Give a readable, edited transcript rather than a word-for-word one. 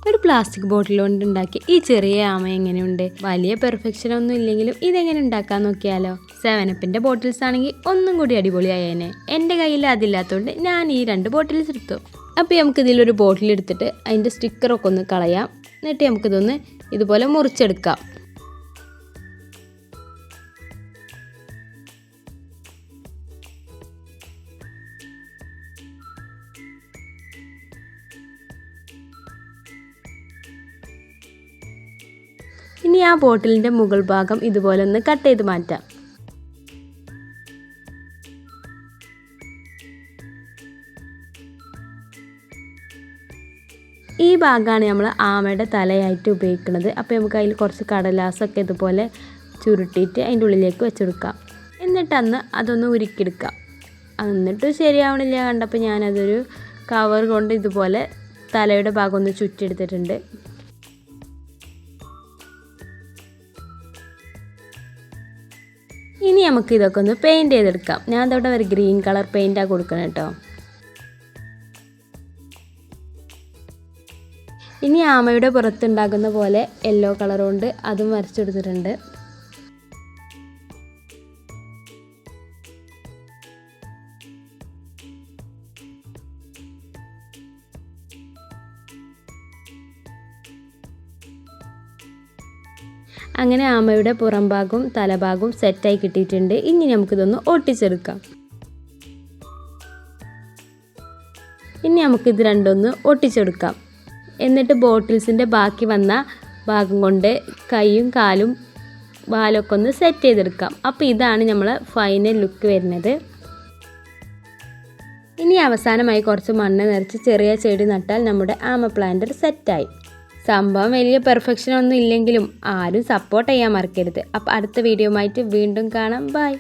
ഒരു plastic bottle കൊണ്ട് ഉണ്ടാക്കി ഈ ചെറിയ ആമ എങ്ങനെയുണ്ട്? വലിയ പെർഫെക്ഷൻ ഒന്നും ഇല്ലെങ്കിലും ഇതെങ്ങനെ ഉണ്ടാക്കാൻ നോക്കിയാലോ? 7up ബോട്ടിൽസ് ആണെങ്കിൽ ഒന്നും കൂടി അടിപൊളിയായേനെ. എൻ്റെ കയ്യിൽ അതില്ലാത്തതുകൊണ്ട് ഞാൻ ഈ 2 ബോട്ടിൽസ് എടുത്തു. അപ്പോൾ നമുക്ക് ഇതിലൊരു ബോട്ടിൽ എടുത്തിട്ട് അതിൻ്റെ സ്റ്റിക്കറൊക്കെ ഒന്ന് കളയാം. എന്നിട്ട് നമുക്കിതൊന്ന് ഇതുപോലെ മുറിച്ചെടുക്കാം. ഇനി ആ ബോട്ടിലിൻ്റെ മുകൾ ഭാഗം ഇതുപോലെ ഒന്ന് കട്ട് ചെയ്ത് മാറ്റാം. ഈ ഭാഗമാണ് നമ്മൾ ആമയുടെ തലയായിട്ട് ഉപയോഗിക്കുന്നത്. അപ്പോൾ നമുക്ക് അതിൽ കുറച്ച് കടലാസൊക്കെ ഇതുപോലെ ചുരുട്ടിയിട്ട് അതിൻ്റെ ഉള്ളിലേക്ക് വെച്ചെടുക്കാം. എന്നിട്ട് അതൊന്ന് ഉരുക്കിയെടുക്കാം. എന്നിട്ട് ശരിയാവണില്ല കണ്ടപ്പോൾ ഞാനതൊരു കവർ കൊണ്ട് ഇതുപോലെ തലയുടെ ഭാഗം ഒന്ന് ചുറ്റിയെടുത്തിട്ടുണ്ട്. ഇനി നമുക്ക് ഇതൊക്കെ ഒന്ന് പെയിൻറ്റ് ചെയ്തെടുക്കാം. ഞാൻ അതവിടെ ഒരു ഗ്രീൻ കളർ പെയിൻറ്റാണ് കൊടുക്കണം കേട്ടോ. ഇനി ആമയുടെ പുറത്തുണ്ടാകുന്ന പോലെ യെല്ലോ കളർ കൊണ്ട് അതും വരച്ചെടുത്തിട്ടുണ്ട്. അങ്ങനെ ആമയുടെ പുറം ഭാഗവും തലഭാഗവും സെറ്റായി കിട്ടിയിട്ടുണ്ട്. ഇനി നമുക്കിതൊന്ന് ഒട്ടിച്ചെടുക്കാം. ഇനി നമുക്കിത് രണ്ടൊന്ന് ഒട്ടിച്ചെടുക്കാം. എന്നിട്ട് ബോട്ടിൽസിൻ്റെ ബാക്കി വന്ന ഭാഗം കൊണ്ട് കൈയും കാലും വാലൊക്കെ ഒന്ന് സെറ്റ് ചെയ്തെടുക്കാം. അപ്പോൾ ഇതാണ് നമ്മൾ ഫൈനൽ ലുക്ക് വരുന്നത്. ഇനി അവസാനമായി കുറച്ച് മണ്ണ് നിറച്ച് ചെറിയ ചെടി നട്ടാൽ നമ്മുടെ ആമ പ്ലാന്റർ സെറ്റായി. സംഭവം വലിയ പെർഫെക്ഷൻ ഒന്നും ഇല്ലെങ്കിലും ആരും സപ്പോർട്ട് ചെയ്യാൻ മറക്കരുത്. അപ്പോൾ അടുത്ത വീഡിയോ ആയിട്ട് വീണ്ടും കാണാം. ബൈ.